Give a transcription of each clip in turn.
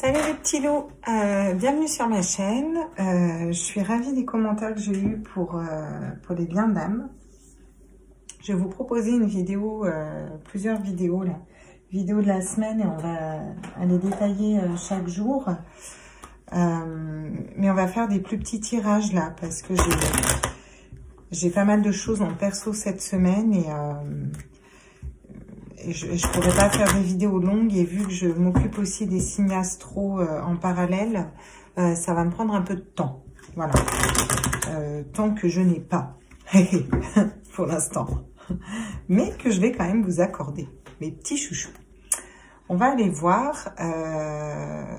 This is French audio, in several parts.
Salut les petits loups, bienvenue sur ma chaîne. Je suis ravie des commentaires que j'ai eus pour les liens d'âme. Je vais vous proposer une vidéo, plusieurs vidéos là, vidéo de la semaine, et on va aller détailler chaque jour. Mais on va faire des plus petits tirages là, parce que j'ai pas mal de choses en perso cette semaine et je pourrais pas faire des vidéos longues, et vu que je m'occupe aussi des signes astro en parallèle, ça va me prendre un peu de temps. Voilà. Tant que je n'ai pas, pour l'instant. Mais que je vais quand même vous accorder, mes petits chouchous. On va aller voir, on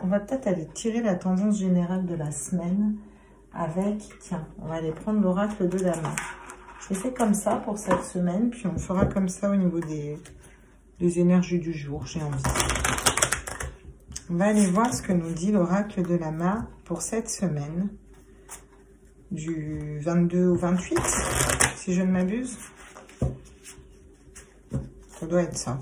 va peut-être aller tirer la tendance générale de la semaine avec, tiens, on va aller prendre l'oracle de la main. Je fais comme ça pour cette semaine, puis on fera comme ça au niveau des énergies du jour, j'ai envie. On va aller voir ce que nous dit l'oracle de la main pour cette semaine, du 22 au 28, si je ne m'abuse. Ça doit être ça.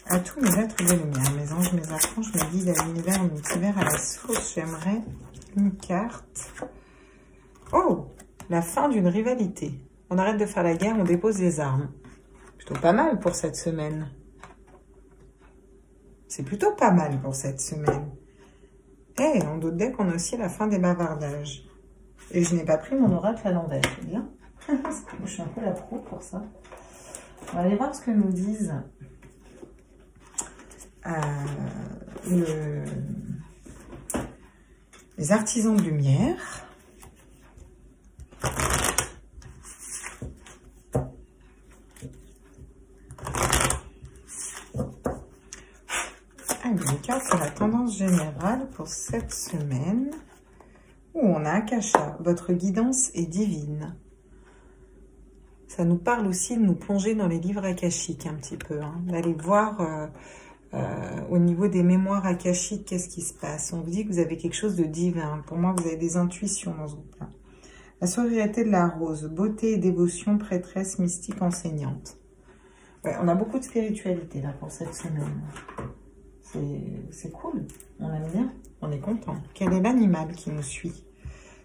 À tous mes êtres de lumière, mes anges, mes archanges, mes guides, à l'univers, au multivers, à la source, j'aimerais une carte. Oh! La fin d'une rivalité. On arrête de faire la guerre, on dépose les armes. Plutôt pas mal pour cette semaine. C'est plutôt pas mal pour cette semaine. Et en d'autres decks, on a aussi la fin des bavardages. Et je n'ai pas pris mon oracle à l'envers, c'est bien. Je suis un peu la pro pour ça. On va aller voir ce que nous disent les artisans de lumière. Une carte sur la tendance générale pour cette semaine. Où on a Akasha, votre guidance est divine. Ça nous parle aussi de nous plonger dans les livres akashiques un petit peu, hein, d'aller voir au niveau des mémoires akashiques qu'est-ce qui se passe. On vous dit que vous avez quelque chose de divin. Pour moi, vous avez des intuitions dans ce groupe-là. La sororité de la rose, beauté et dévotion, prêtresse, mystique, enseignante. Ouais, on a beaucoup de spiritualité là pour cette semaine. C'est cool, on aime bien, on est content. Quel est l'animal qui nous suit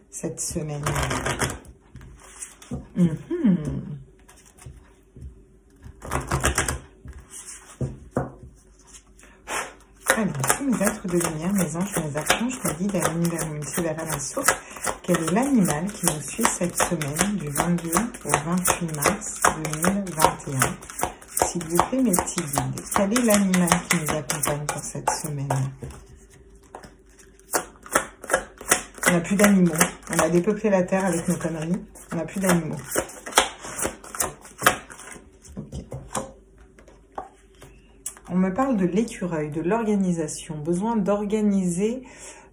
cette semaine? Alors, tous mes êtres de lumière, mes anges, mes archanges, mes guides à l'univers, au multivers, à la source. Quel est l'animal qui nous suit cette semaine du 22 au 28 mars 2021? S'il vous plaît, mes petits guides, quel est l'animal qui nous accompagne pour cette semaine? On n'a plus d'animaux. On a dépeuplé la terre avec nos conneries. On n'a plus d'animaux. Okay. On me parle de l'écureuil, de l'organisation. Besoin d'organiser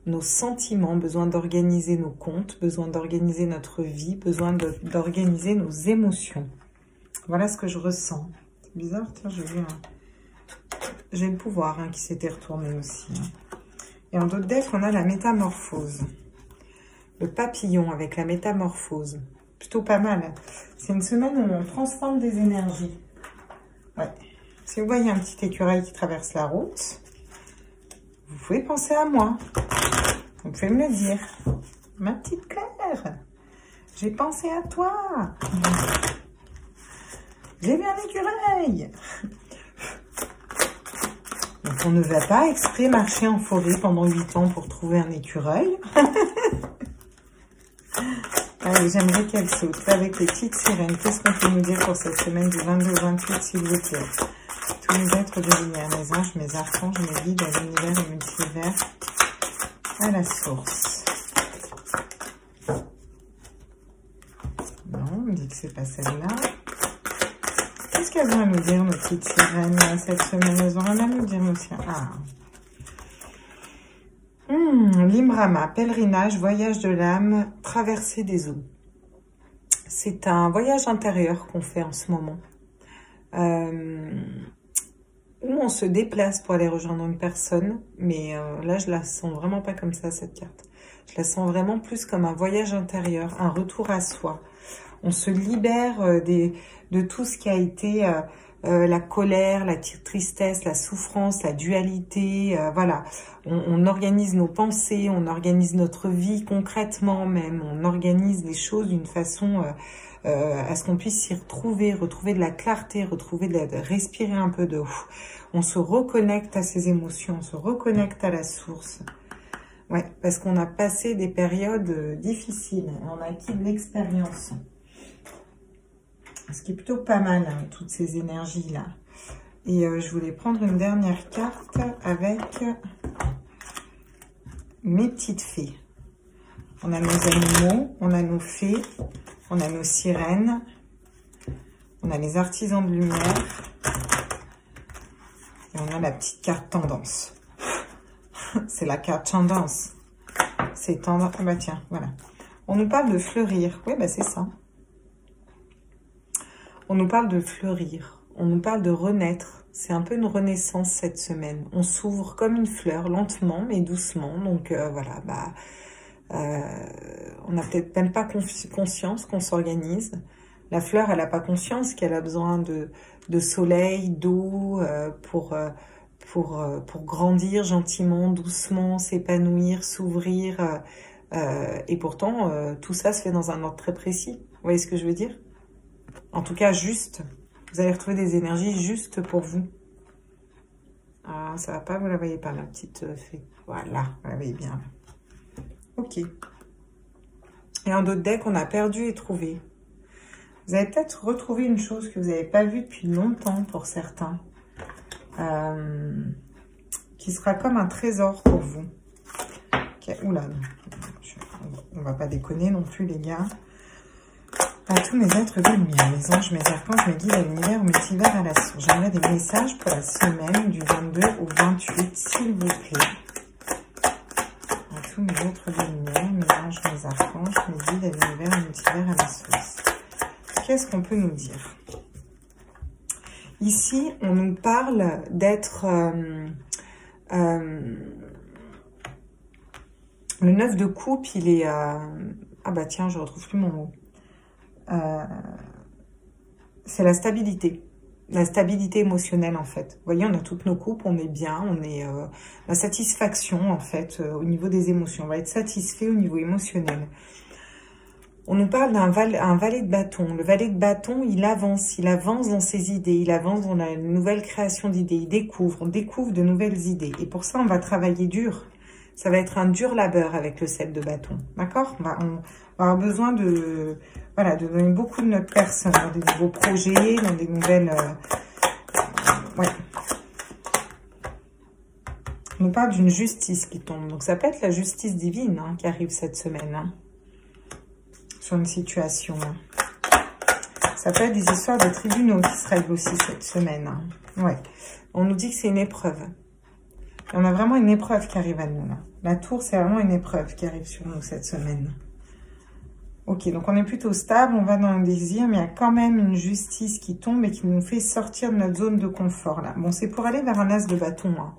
nos sentiments, besoin d'organiser nos comptes, besoin d'organiser notre vie, besoin d'organiser nos émotions. Voilà ce que je ressens. Bizarre, tiens, j'ai le pouvoir qui s'était retourné aussi. Et en d'autres decks, on a la métamorphose. Le papillon avec la métamorphose. Plutôt pas mal. C'est une semaine où on transforme des énergies. Ouais. Si vous voyez un petit écureuil qui traverse la route, vous pouvez penser à moi. Vous pouvez me le dire. Ma petite Claire, j'ai pensé à toi. J'ai vu un écureuil. Donc on ne va pas exprès marcher en forêt pendant 8 ans pour trouver un écureuil. Allez, j'aimerais qu'elle saute. Avec les petites sirènes, qu'est-ce qu'on peut nous dire pour cette semaine du 22 au 28, s'il vous plaît? Tous mes êtres de lumière, mes anges, mes archanges, mes guides à l'univers, au multivers, à la source. Non, on me dit que c'est pas celle-là. Qu'est-ce qu'elles vont nous dire, nos petites sirènes, cette semaine? Elles ont rien à nous dire, nos sirènes. Ah. Limrama, pèlerinage, voyage de l'âme, traversée des eaux. C'est un voyage intérieur qu'on fait en ce moment. Où on se déplace pour aller rejoindre une personne. Mais là, je la sens vraiment pas comme ça, cette carte. Je la sens vraiment plus comme un voyage intérieur, un retour à soi. On se libère de tout ce qui a été la colère, la tristesse, la souffrance, la dualité, voilà. On organise nos pensées, on organise notre vie concrètement même, on organise les choses d'une façon à ce qu'on puisse s'y retrouver, retrouver de la clarté, retrouver de respirer un peu d'eau. On se reconnecte à ses émotions, on se reconnecte à la source. Ouais, parce qu'on a passé des périodes difficiles, on a acquis de l'expérience. Ce qui est plutôt pas mal, hein, toutes ces énergies-là. Et je voulais prendre une dernière carte avec mes petites fées. On a nos animaux, on a nos fées, on a nos sirènes, on a les artisans de lumière, et on a la petite carte tendance. C'est la carte tendance. C'est tendance. Ah bah tiens, voilà. On nous parle de fleurir. Oui, bah c'est ça. On nous parle de fleurir. On nous parle de renaître. C'est un peu une renaissance cette semaine. On s'ouvre comme une fleur, lentement mais doucement. Donc voilà, bah, on n'a peut-être même pas conscience qu'on s'organise. La fleur, elle n'a pas conscience qu'elle a besoin de soleil, d'eau pour grandir gentiment, doucement, s'épanouir, s'ouvrir. Et pourtant, tout ça se fait dans un ordre très précis. Vous voyez ce que je veux dire? En tout cas, juste. Vous allez retrouver des énergies justes pour vous. Ah, ça va pas, vous la voyez pas, la petite fée. Voilà, vous la voyez bien. Ok. Et en d'autres decks, on a perdu et trouvé. Vous allez peut-être retrouver une chose que vous n'avez pas vue depuis longtemps pour certains. Qui sera comme un trésor pour vous. Okay. Oula, on va pas déconner non plus, les gars. À tous mes êtres de lumière, mes anges, mes archanges, mes guides à l'univers, mes multivers à la source. J'aimerais des messages pour la semaine du 22 au 28, s'il vous plaît. À tous mes êtres de lumière, mes anges, mes archanges, mes guides à l'univers, mes multivers à la source. Qu'est-ce qu'on peut nous dire? Ici, on nous parle d'être... le 9 de coupe, il est... ah bah tiens, je retrouve plus mon mot. C'est la stabilité émotionnelle en fait. Vous voyez, on a toutes nos coupes, on est bien, on est la satisfaction en fait au niveau des émotions. On va être satisfait au niveau émotionnel. On nous parle d'un valet de bâton. Le valet de bâton, il avance dans ses idées, il avance dans la nouvelle création d'idées, on découvre de nouvelles idées. Et pour ça, on va travailler dur. Ça va être un dur labeur avec le 7 de bâton, d'accord? On va avoir besoin de donner beaucoup de notre personne dans des nouveaux projets, dans des nouvelles... ouais. On nous parle d'une justice qui tombe. Donc ça peut être la justice divine hein, qui arrive cette semaine. Hein, sur une situation. Hein. Ça peut être des histoires de tribunaux qui se règlent aussi cette semaine. Hein. Ouais. On nous dit que c'est une épreuve. Et on a vraiment une épreuve qui arrive à nous. Là. La tour, c'est vraiment une épreuve qui arrive sur nous cette semaine. Ok, donc on est plutôt stable, on va dans le désir, mais il y a quand même une justice qui tombe et qui nous fait sortir de notre zone de confort. Là. Bon, c'est pour aller vers un as de bâton. Hein.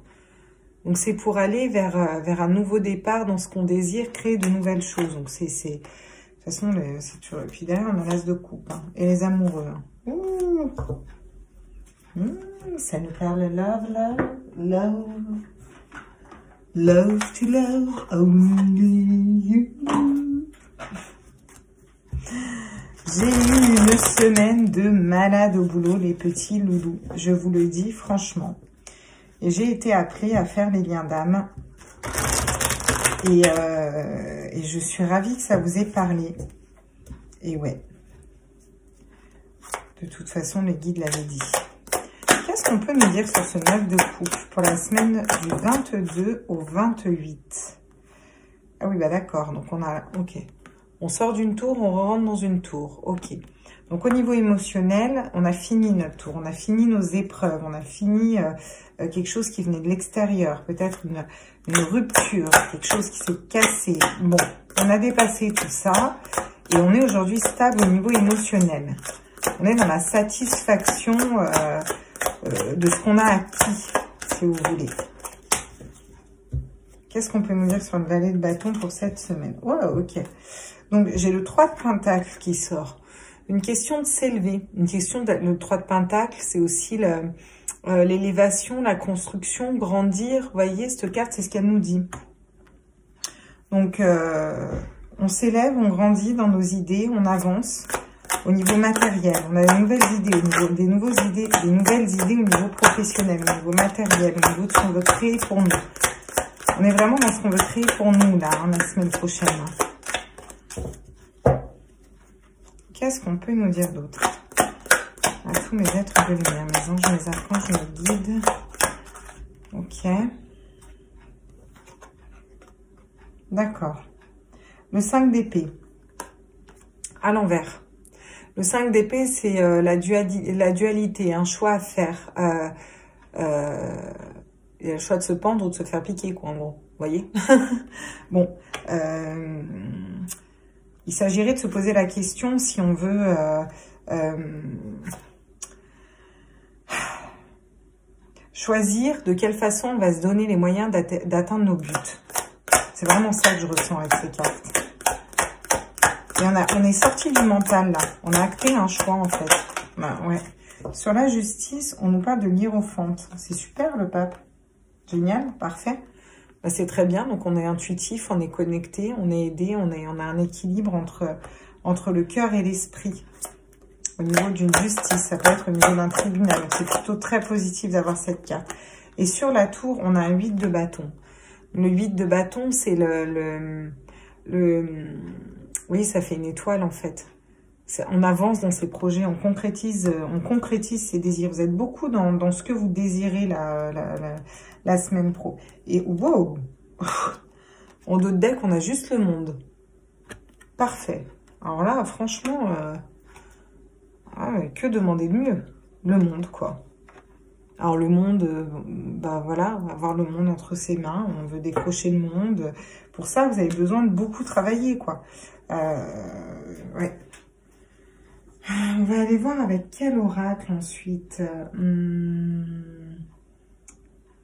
Donc c'est pour aller vers un nouveau départ dans ce qu'on désire, créer de nouvelles choses. Donc c'est de toute façon, c'est toujours... Et puis derrière, on a l'as de coupe. Hein. Et les amoureux. Hein. Ouh. Ça nous parle love, love, love. Love to love, only you. J'ai eu une semaine de malade au boulot, les petits loulous. Je vous le dis franchement. Et j'ai été appelée à faire les liens d'âme. Et je suis ravie que ça vous ait parlé. Et ouais. De toute façon, les guides l'avaient dit. Qu'est-ce qu'on peut nous dire sur ce 9 de coupe pour la semaine du 22 au 28? Ah oui, bah d'accord. Donc on a... Ok. On sort d'une tour, on rentre dans une tour. Ok. Donc au niveau émotionnel, on a fini notre tour. On a fini nos épreuves. On a fini quelque chose qui venait de l'extérieur. Peut-être une rupture. Quelque chose qui s'est cassé. Bon, on a dépassé tout ça. Et on est aujourd'hui stable au niveau émotionnel. On est dans la satisfaction... de ce qu'on a acquis, si vous voulez. Qu'est-ce qu'on peut nous dire sur le valet de bâton pour cette semaine? Oh, ok. Donc, j'ai le 3 de Pentacle qui sort. une question de s'élever, une question le 3 de Pentacle, c'est aussi l'élévation, la construction, grandir. Vous voyez, cette carte, c'est ce qu'elle nous dit. Donc, on s'élève, on grandit dans nos idées, on avance au niveau matériel. On a des nouvelles idées, des nouvelles idées au niveau professionnel, au niveau matériel, au niveau de ce qu'on veut créer pour nous. On est vraiment dans ce qu'on veut créer pour nous, là, hein, la semaine prochaine. Qu'est-ce qu'on peut nous dire d'autre? À tous mes êtres de lumière, mes anges, mes archanges, mes guides. Ok. D'accord. Le 5 d'épée. À l'envers. Le 5 d'épée, c'est la dualité, un choix à faire. Il y a le choix de se pendre ou de se faire piquer, quoi, en gros. Vous voyez? Bon. Il s'agirait de se poser la question si on veut choisir de quelle façon on va se donner les moyens d'atteindre nos buts. C'est vraiment ça que je ressens avec ces cartes. Et on est sorti du mental, là. On a acté un choix, en fait. Ben, ouais. Sur la justice, on nous parle de l'hiérophante. C'est super, le pape. Génial, parfait. Ben, c'est très bien. Donc, on est intuitif, on est connecté, on est aidé, on a un équilibre entre le cœur et l'esprit. Au niveau d'une justice, ça peut être au niveau d'un tribunal. C'est plutôt très positif d'avoir cette carte. Et sur la tour, on a un 8 de bâton. Le 8 de bâton, c'est oui, ça fait une étoile, en fait. On avance dans ses projets, on concrétise ses désirs. Vous êtes beaucoup dans ce que vous désirez la semaine pro. Et wow, en dos de deck, on a juste le monde. Parfait. Alors là, franchement, que demander de mieux? Le monde, quoi. Alors le monde, bah voilà, avoir le monde entre ses mains, on veut décrocher le monde. Pour ça, vous avez besoin de beaucoup travailler, quoi. Ouais. On va aller voir avec quel oracle ensuite.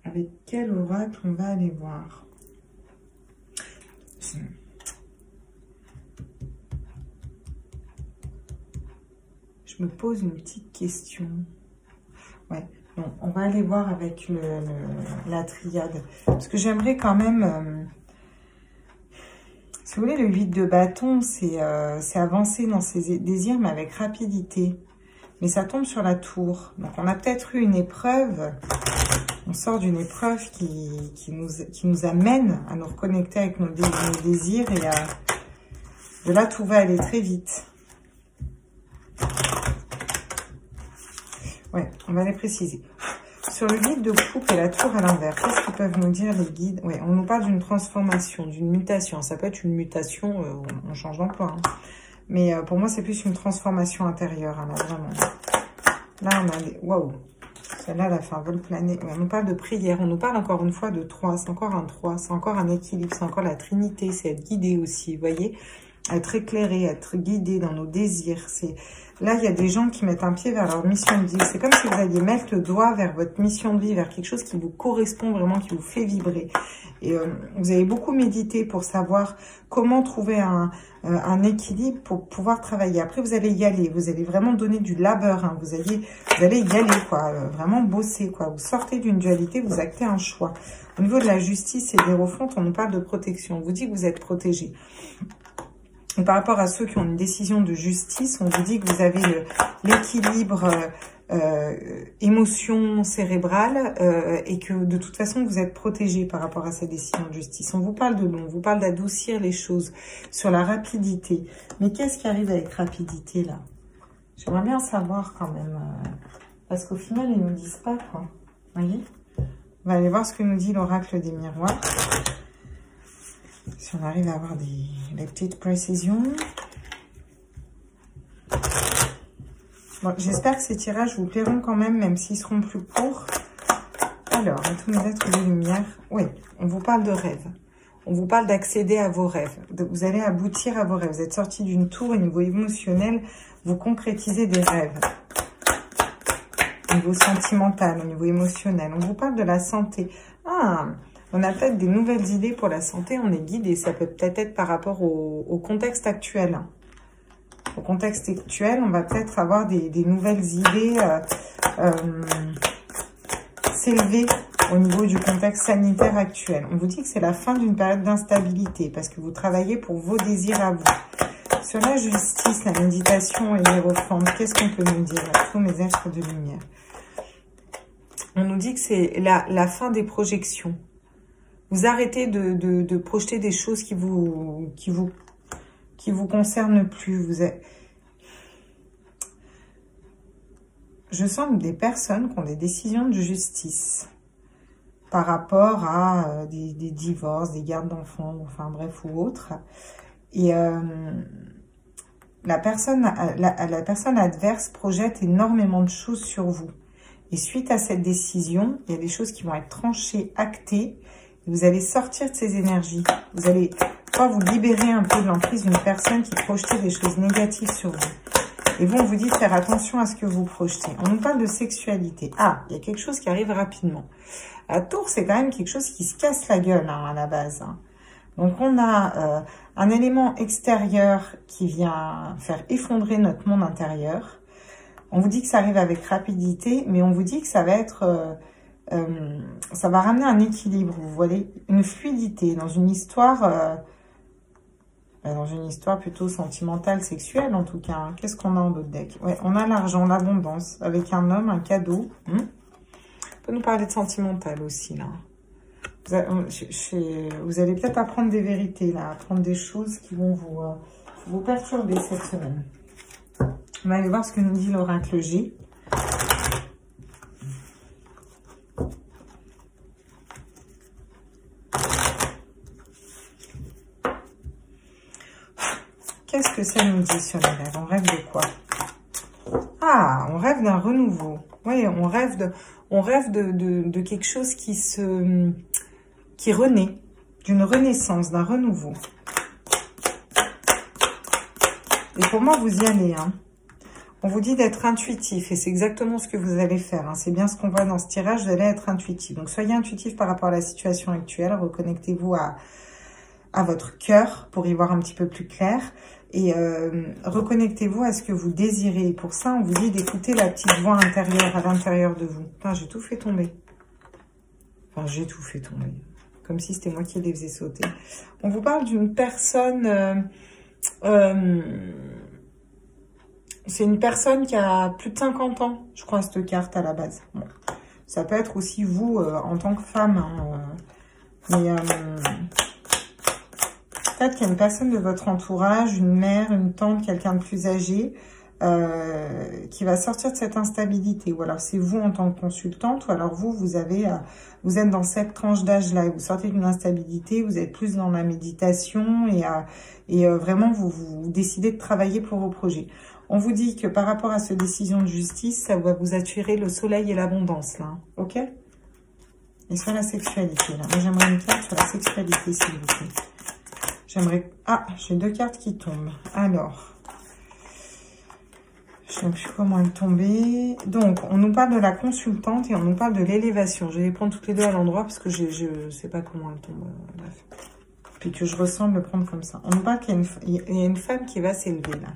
Avec quel oracle on va aller voir? Je me pose une petite question. Ouais. Bon, on va aller voir avec la triade. Parce que j'aimerais quand même... si vous voulez, le 8 de bâton, c'est avancer dans ses désirs, mais avec rapidité. Mais ça tombe sur la tour. Donc, on a peut-être eu une épreuve. On sort d'une épreuve qui nous amène à nous reconnecter avec nos désirs. Et de là, tout va aller très vite. Ouais, on va les préciser. Sur le guide de coupe et la tour à l'envers, qu'est-ce qu'ils peuvent nous dire les guides? Ouais, on nous parle d'une transformation, d'une mutation. Ça peut être une mutation, on change d'emploi. Hein. Mais pour moi, c'est plus une transformation intérieure, hein, là, vraiment. Là, on a des... Waouh! Celle-là, elle a fait un vol plané. Ouais, on nous parle de prière, on nous parle encore une fois de 3. C'est encore un 3, c'est encore un équilibre, c'est encore la Trinité, c'est être guidé aussi, vous voyez? Être éclairé, être guidé dans nos désirs. Là, il y a des gens qui mettent un pied vers leur mission de vie. C'est comme si vous alliez mettre le doigt vers votre mission de vie, vers quelque chose qui vous correspond vraiment, qui vous fait vibrer. Et vous avez beaucoup médité pour savoir comment trouver un équilibre pour pouvoir travailler. Après, vous allez y aller. Vous allez vraiment donner du labeur. Hein. Vous allez y aller, quoi. Vraiment bosser, quoi. Vous sortez d'une dualité, vous actez un choix. Au niveau de la justice et des refontes, on nous parle de protection. On vous dit que vous êtes protégé. Et par rapport à ceux qui ont une décision de justice, on vous dit que vous avez l'équilibre émotion cérébrale et que de toute façon vous êtes protégé par rapport à cette décision de justice. On vous parle de long, on vous parle d'adoucir les choses, sur la rapidité. Mais qu'est-ce qui arrive avec rapidité là? J'aimerais bien savoir quand même, parce qu'au final ils nous disent pas quoi. Vous voyez? On va aller voir ce que nous dit l'oracle des miroirs. Si on arrive à avoir des petites précisions. Bon, j'espère que ces tirages vous plairont quand même s'ils seront plus courts. Alors, à tous mes êtres de lumière. Oui, on vous parle de rêve. On vous parle d'accéder à vos rêves. Vous allez aboutir à vos rêves. Vous êtes sorti d'une tour au niveau émotionnel. Vous concrétisez des rêves. Au niveau sentimental, au niveau émotionnel. On vous parle de la santé. Ah, on a peut-être des nouvelles idées pour la santé, on est guidé. Ça peut peut-être être par rapport au contexte actuel. au contexte actuel, on va peut-être avoir des nouvelles idées s'élever au niveau du contexte sanitaire actuel. On vous dit que c'est la fin d'une période d'instabilité parce que vous travaillez pour vos désirs à vous. Sur la justice, la méditation et l'hiérophante, qu'est-ce qu'on peut nous dire à tous mes êtres de lumière? On nous dit que c'est la fin des projections. Vous arrêtez de projeter des choses qui vous concernent plus. Je sens des personnes qui ont des décisions de justice par rapport à des divorces, des gardes d'enfants, enfin bref, ou autres. Et la personne adverse projette énormément de choses sur vous. Et suite à cette décision, il y a des choses qui vont être tranchées, actées. Et vous allez sortir de ces énergies. Vous allez vous libérer un peu de l'emprise d'une personne qui projetait des choses négatives sur vous. Et vous, on vous dit de faire attention à ce que vous projetez. On nous parle de sexualité. Ah, il y a quelque chose qui arrive rapidement. La tour, c'est quand même quelque chose qui se casse la gueule à la base. Donc, on a un élément extérieur qui vient faire effondrer notre monde intérieur. On vous dit que ça arrive avec rapidité, mais on vous dit que ça va être... ça va ramener un équilibre, vous voyez, une fluidité dans une histoire... dans une histoire plutôt sentimentale, sexuelle en tout cas. Qu'est-ce qu'on a en d'autres decks? Ouais, on a l'argent, l'abondance, avec un homme, un cadeau. On peut nous parler de sentimental aussi, là. Vous allez peut-être apprendre des vérités, là, apprendre des choses qui vont vous perturber cette semaine. On va aller voir ce que nous dit l'oracle G. Qu'est-ce que ça nous dit sur les rêves? On rêve de quoi? Ah, on rêve d'un renouveau. Oui, on rêve de quelque chose qui renaît, d'une renaissance, d'un renouveau. Et pour moi, vous y allez. Hein. On vous dit d'être intuitif et c'est exactement ce que vous allez faire. Hein. C'est bien ce qu'on voit dans ce tirage, vous allez être intuitif. Donc, soyez intuitif par rapport à la situation actuelle. Reconnectez-vous à votre cœur pour y voir un petit peu plus clair. Et reconnectez-vous à ce que vous désirez. Et pour ça, on vous dit d'écouter la petite voix intérieure à l'intérieur de vous. Putain, j'ai tout fait tomber. Enfin, j'ai tout fait tomber. Comme si c'était moi qui les faisais sauter. On vous parle d'une personne... c'est une personne qui a plus de 50 ans, je crois, cette carte à la base. Bon. Ça peut être aussi vous en tant que femme. Hein, mais... peut-être qu'il y a une personne de votre entourage, une mère, une tante, quelqu'un de plus âgé, qui va sortir de cette instabilité. Ou alors c'est vous en tant que consultante, ou alors vous êtes dans cette tranche d'âge-là, et vous sortez d'une instabilité, vous êtes plus dans la méditation, et vraiment vous décidez de travailler pour vos projets. On vous dit que par rapport à cette décision de justice, ça va vous attirer le soleil et l'abondance, là. Ok? Et sur la sexualité, là. Moi, j'aimerais une carte sur la sexualité, s'il vous plaît. J'aimerais... Ah, j'ai 2 cartes qui tombent. Alors, je ne sais plus comment elles tomber. Donc, on nous parle de la consultante et on nous parle de l'élévation. Je vais les prendre toutes les deux à l'endroit parce que je ne sais pas comment elles tombent. Bref. Puis que je ressens de le prendre comme ça. On nous parle qu'il y a une femme qui va s'élever là.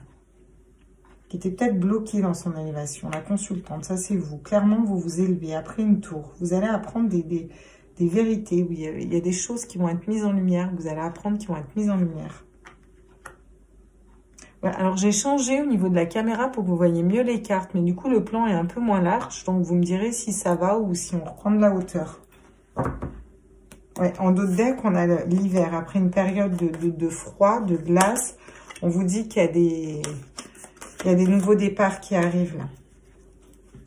Qui était peut-être bloquée dans son élévation. La consultante, ça c'est vous. Clairement, vous vous élevez après une tour. Vous allez apprendre des vérités, où il y a des choses qui vont être mises en lumière, vous allez apprendre qui vont être mises en lumière. Voilà, alors j'ai changé au niveau de la caméra pour que vous voyez mieux les cartes, mais du coup le plan est un peu moins large, donc vous me direz si ça va ou si on reprend de la hauteur. Ouais, en d'autres decks, on a l'hiver, après une période de froid, de glace, on vous dit qu'il y a des nouveaux départs qui arrivent là.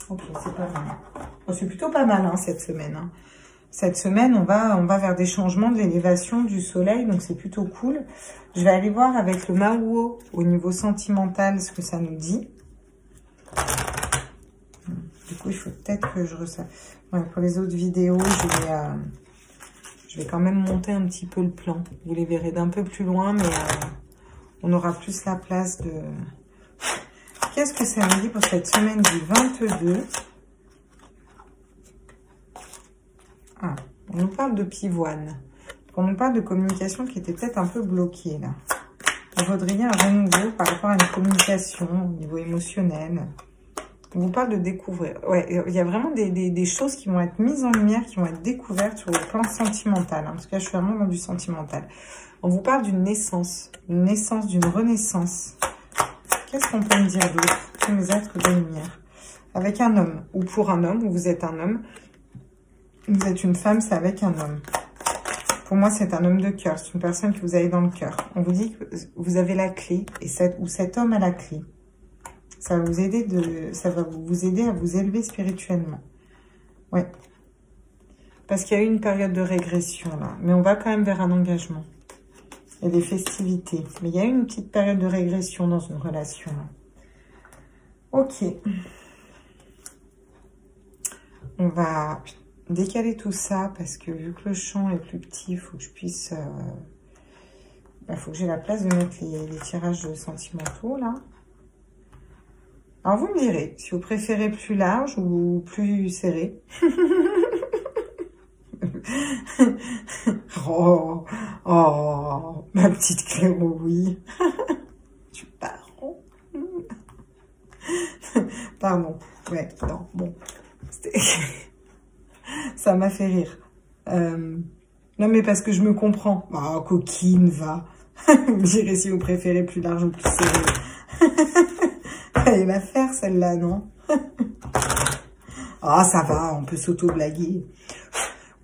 Ok, c'est pas mal. Bon, c'est plutôt pas mal hein, cette semaine. Hein. Cette semaine, on va vers des changements de l'élévation du soleil, donc c'est plutôt cool. Je vais aller voir avec le Maouo au niveau sentimental ce que ça nous dit. Du coup, il faut peut-être que je ressens. Ouais, pour les autres vidéos, je vais quand même monter un petit peu le plan. Vous les verrez d'un peu plus loin, mais on aura plus la place de... Qu'est-ce que ça nous dit pour cette semaine du 22 ? Ah, on nous parle de pivoine. On nous parle de communication qui était peut-être un peu bloquée, là. vous voudriez un renouveau par rapport à une communication au niveau émotionnel. On vous parle de découvrir. Ouais, il y a vraiment des choses qui vont être mises en lumière, qui vont être découvertes sur le plan sentimental. Hein, parce que là, je suis vraiment dans du sentimental. On vous parle d'une naissance, d'une renaissance. Qu'est-ce qu'on peut me dire d'autre, tous mes êtres de lumière? Avec un homme, ou pour un homme, ou vous êtes un homme. Vous êtes une femme, c'est avec un homme. Pour moi, c'est un homme de cœur. C'est une personne que vous avez dans le cœur. On vous dit que vous avez la clé, et cet homme a la clé. Ça va vous aider à vous élever spirituellement. Ouais. Parce qu'il y a eu une période de régression là. Mais on va quand même vers un engagement. Il y a des festivités. Mais il y a eu une petite période de régression dans une relation là. Ok. On va décaler tout ça parce que vu que le champ est plus petit, il faut que je puisse... faut que j'ai la place de mettre les tirages sentimentaux là. Alors, vous me direz, si vous préférez plus large ou plus serré. Oh, ma petite Cléro, oui. Tu pars. Pardon. Ouais, non, bon. Ça m'a fait rire. Non, mais parce que je me comprends. Oh, coquine, va. Vous me direz si vous préférez plus large ou plus serré. Fallait la faire, celle-là, non? Ah, ça va, on peut s'auto-blaguer.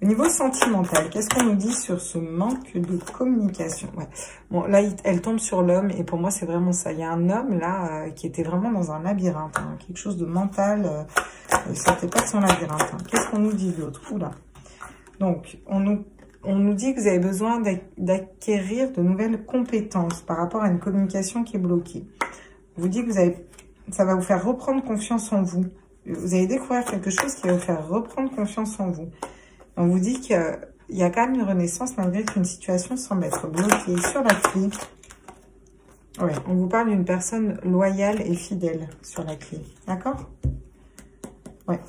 Au niveau sentimental, qu'est-ce qu'on nous dit sur ce manque de communication? Ouais. Bon, là, elle tombe sur l'homme, et pour moi, c'est vraiment ça. Il y a un homme, là, qui était vraiment dans un labyrinthe, hein, quelque chose de mental. C'était pas de son labyrinthe. Hein. Qu'est-ce qu'on nous dit d'autre? Oula. Donc, on nous dit que vous avez besoin d'acquérir de nouvelles compétences par rapport à une communication qui est bloquée. On vous dit que ça va vous faire reprendre confiance en vous. Vous allez découvrir quelque chose qui va vous faire reprendre confiance en vous. On vous dit qu'il y a quand même une renaissance malgré qu'une situation semble être bloquée sur la clé. Ouais, on vous parle d'une personne loyale et fidèle sur la clé. D'accord? Ouais.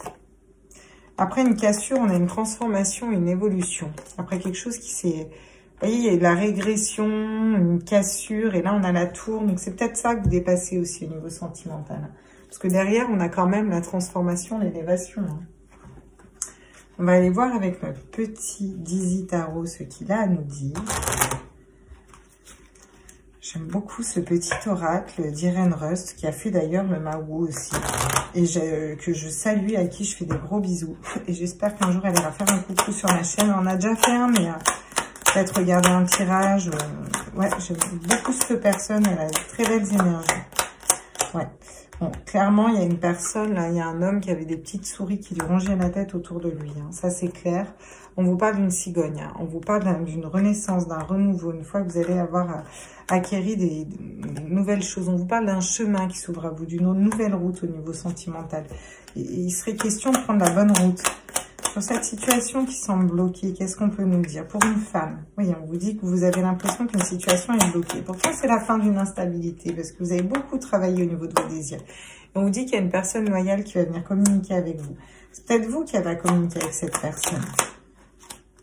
Après une cassure, on a une transformation, une évolution. Après quelque chose qui s'est... Vous voyez, il y a de la régression, une cassure, et là, on a la tour. Donc, c'est peut-être ça que vous dépassez aussi au niveau sentimental. Parce que derrière, on a quand même la transformation, l'élévation. Hein. On va aller voir avec notre petit Dizzy Tarot ce qu'il a à nous dire. J'aime beaucoup ce petit oracle d'Irène Rust, qui a fait d'ailleurs le Maou aussi. Et que je salue, à qui je fais des gros bisous. Et j'espère qu'un jour, elle ira faire un coucou sur ma chaîne. On en a déjà fait un, mais... peut-être regarder un tirage. Ouais, j'aime beaucoup cette personne. Elle a de très belles énergies. Ouais. Bon, clairement, il y a une personne, là, il y a un homme qui avait des petites souris qui lui rongeaient la tête autour de lui. Hein. Ça, c'est clair. On vous parle d'une cigogne. Hein. On vous parle d'une renaissance, d'un renouveau. Une fois que vous allez avoir acquéri des nouvelles choses. On vous parle d'un chemin qui s'ouvre à vous, d'une nouvelle route au niveau sentimental. Et il serait question de prendre la bonne route. Sur cette situation qui semble bloquée, qu'est-ce qu'on peut nous dire? Pour une femme, oui, on vous dit que vous avez l'impression qu'une situation est bloquée. Pourtant, c'est la fin d'une instabilité, parce que vous avez beaucoup travaillé au niveau de vos désirs. Et on vous dit qu'il y a une personne loyale qui va venir communiquer avec vous. C'est peut-être vous qui avez à communiquer avec cette personne.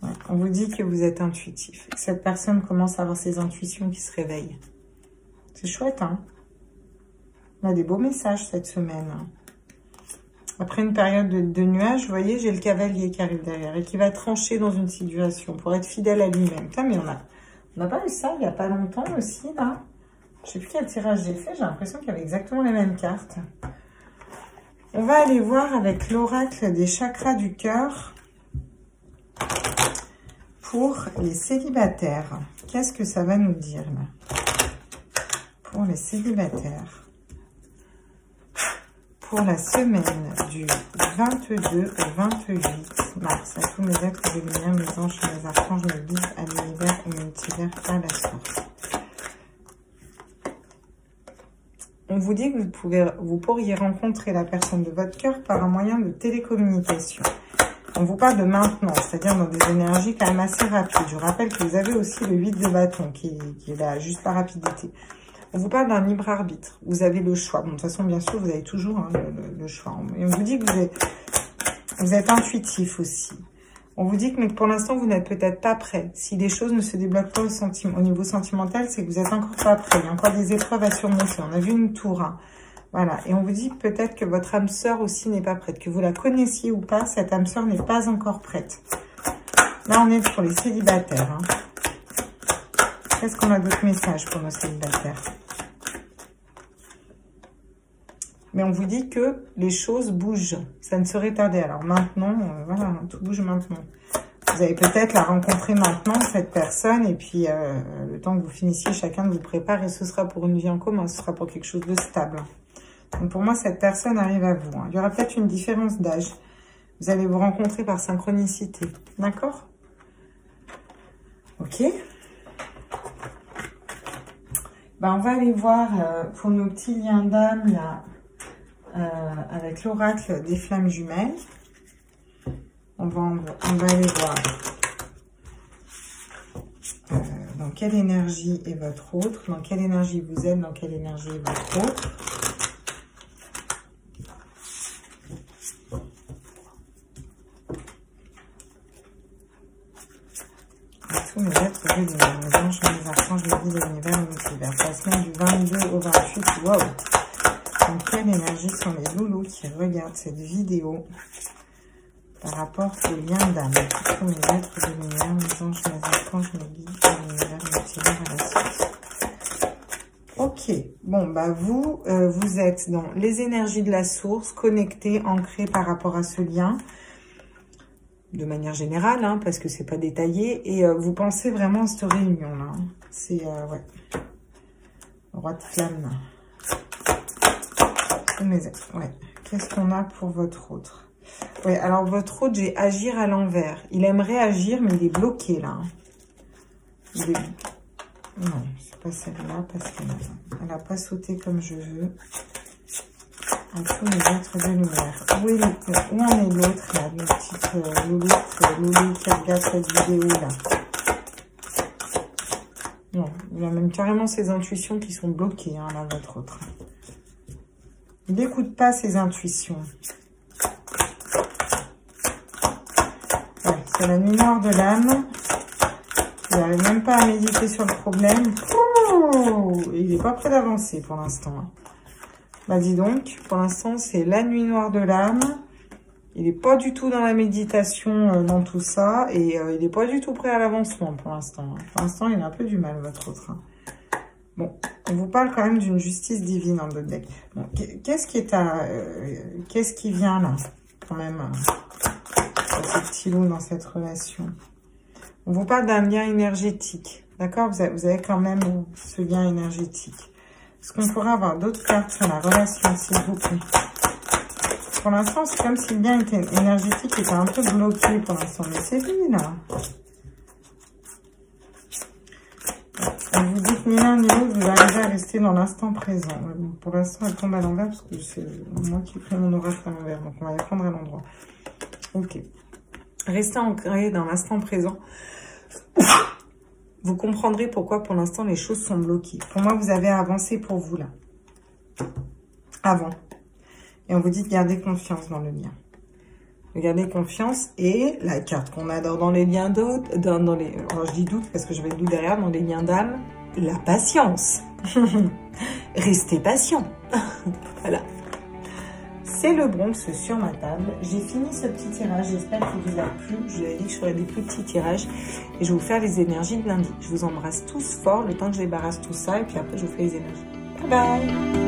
Ouais, on vous dit que vous êtes intuitif. Et que cette personne commence à avoir ses intuitions qui se réveillent. C'est chouette, hein? On a des beaux messages cette semaine, hein. Après une période de nuages, vous voyez, j'ai le cavalier qui arrive derrière et qui va trancher dans une situation pour être fidèle à lui-même. Putain, mais on n'a pas eu ça il n'y a pas longtemps aussi, là. Je ne sais plus quel tirage j'ai fait, j'ai l'impression qu'il y avait exactement les mêmes cartes. On va aller voir avec l'oracle des chakras du cœur pour les célibataires. Qu'est-ce que ça va nous dire, là? Pour les célibataires. Pour la semaine du 22 au 28 mars, à tous mes êtres de lumière, mes anges, mes archanges, mes guides, à l'univers et multivers, à la source. On vous dit que vous pourriez rencontrer la personne de votre cœur par un moyen de télécommunication. On vous parle de maintenant, c'est-à-dire dans des énergies quand même assez rapides. Je rappelle que vous avez aussi le 8 de bâton qui est là, juste la rapidité. On vous parle d'un libre arbitre. Vous avez le choix. Bon, de toute façon, bien sûr, vous avez toujours hein, le choix. Et on vous dit que vous êtes intuitif aussi. On vous dit que mais pour l'instant, vous n'êtes peut-être pas prêt. Si les choses ne se débloquent pas au niveau sentimental, c'est que vous n'êtes encore pas prêt. Il y a encore des épreuves à surmonter. On a vu une tour. Hein. Voilà. Et on vous dit peut-être que votre âme sœur aussi n'est pas prête. Que vous la connaissiez ou pas, cette âme sœur n'est pas encore prête. Là, on est pour les célibataires. Hein. Qu'est-ce qu'on a d'autres messages pour nos célibataires? Mais on vous dit que les choses bougent. Ça ne serait tardé. Alors maintenant, voilà, tout bouge maintenant. Vous allez peut-être la rencontrer maintenant, cette personne. Et puis, le temps que vous finissiez, chacun de vous prépare. Et ce sera pour une vie en commun. Ce sera pour quelque chose de stable. Donc pour moi, cette personne arrive à vous. Hein. Il y aura peut-être une différence d'âge. Vous allez vous rencontrer par synchronicité. D'accord? Ok. Ben, on va aller voir pour nos petits liens d'âme, là. Avec l'oracle des flammes jumelles. On va aller voir dans quelle énergie est votre autre, dans quelle énergie vous êtes, dans quelle énergie est votre autre. Tous mes êtres de l'univers, mes anges, mes archanges, les guides de l'univers, multivers. La semaine du 22 au 28, wow! Dans quelle énergie sont les loulous qui regardent cette vidéo par rapport au lien d'âme? Tous mes êtres de lumière, mes anges, mes archanges, mes guides de l'univers, multivers à la source. Ok, bon, bah vous êtes dans les énergies de la source, connectés, ancrés par rapport à ce lien, de manière générale, hein, parce que c'est pas détaillé, et vous pensez vraiment à cette réunion-là. Hein. C'est, ouais, roi de flamme. Ouais. Qu'est-ce qu'on a pour votre autre? Ouais, alors votre autre, j'ai agir à l'envers. Il aimerait agir, mais il est bloqué là. Il est... Non, c'est pas celle-là parce qu'elle n'a pas sauté comme je veux. À tous les êtres de lumière. Où en est l'autre là, le petit loulou qui regarde cette vidéo là? Non, il a même carrément ses intuitions qui sont bloquées hein, là, votre autre. Il n'écoute pas ses intuitions. Ouais, c'est la nuit noire de l'âme. Il n'arrive même pas à méditer sur le problème. Ouh, il n'est pas prêt d'avancer pour l'instant. Bah dis donc, pour l'instant, c'est la nuit noire de l'âme. Il n'est pas du tout dans la méditation, dans tout ça. Et il n'est pas du tout prêt à l'avancement pour l'instant. Pour l'instant, il a un peu du mal, votre autre. Bon, on vous parle quand même d'une justice divine en d'autres decks. Bon, qu'est-ce qui vient là, quand même, ce petit loup dans cette relation? On vous parle d'un lien énergétique, d'accord? Vous avez quand même ce lien énergétique. Est-ce qu'on pourrait avoir d'autres cartes sur la relation, s'il vous plaît? Pour l'instant, c'est comme si le lien énergétique était un peu bloqué pour l'instant, mais c'est lui, là. On vous dit que ni l'un ni l'autre, vous arrivez à rester dans l'instant présent. Pour l'instant, elle tombe à l'envers parce que c'est moi qui fais mon oracle à l'envers. Donc, on va les prendre à l'endroit. Ok. Restez ancré dans l'instant présent. Vous comprendrez pourquoi, pour l'instant, les choses sont bloquées. Pour moi, vous avez avancé pour vous, là. Avant. Et on vous dit de garder confiance dans le lien. De garder confiance. Et la carte qu'on adore dans les liens d'autres, alors je dis doute parce que je vais le doute derrière, dans les liens d'âme, la patience. Restez patient. Voilà. C'est le bronze sur ma table. J'ai fini ce petit tirage. J'espère qu'il vous a plu. Je vous avais dit que je ferais des plus petits tirages. Et je vais vous faire les énergies de lundi. Je vous embrasse tous fort le temps que je débarrasse tout ça. Et puis après, je vous fais les énergies. Bye bye.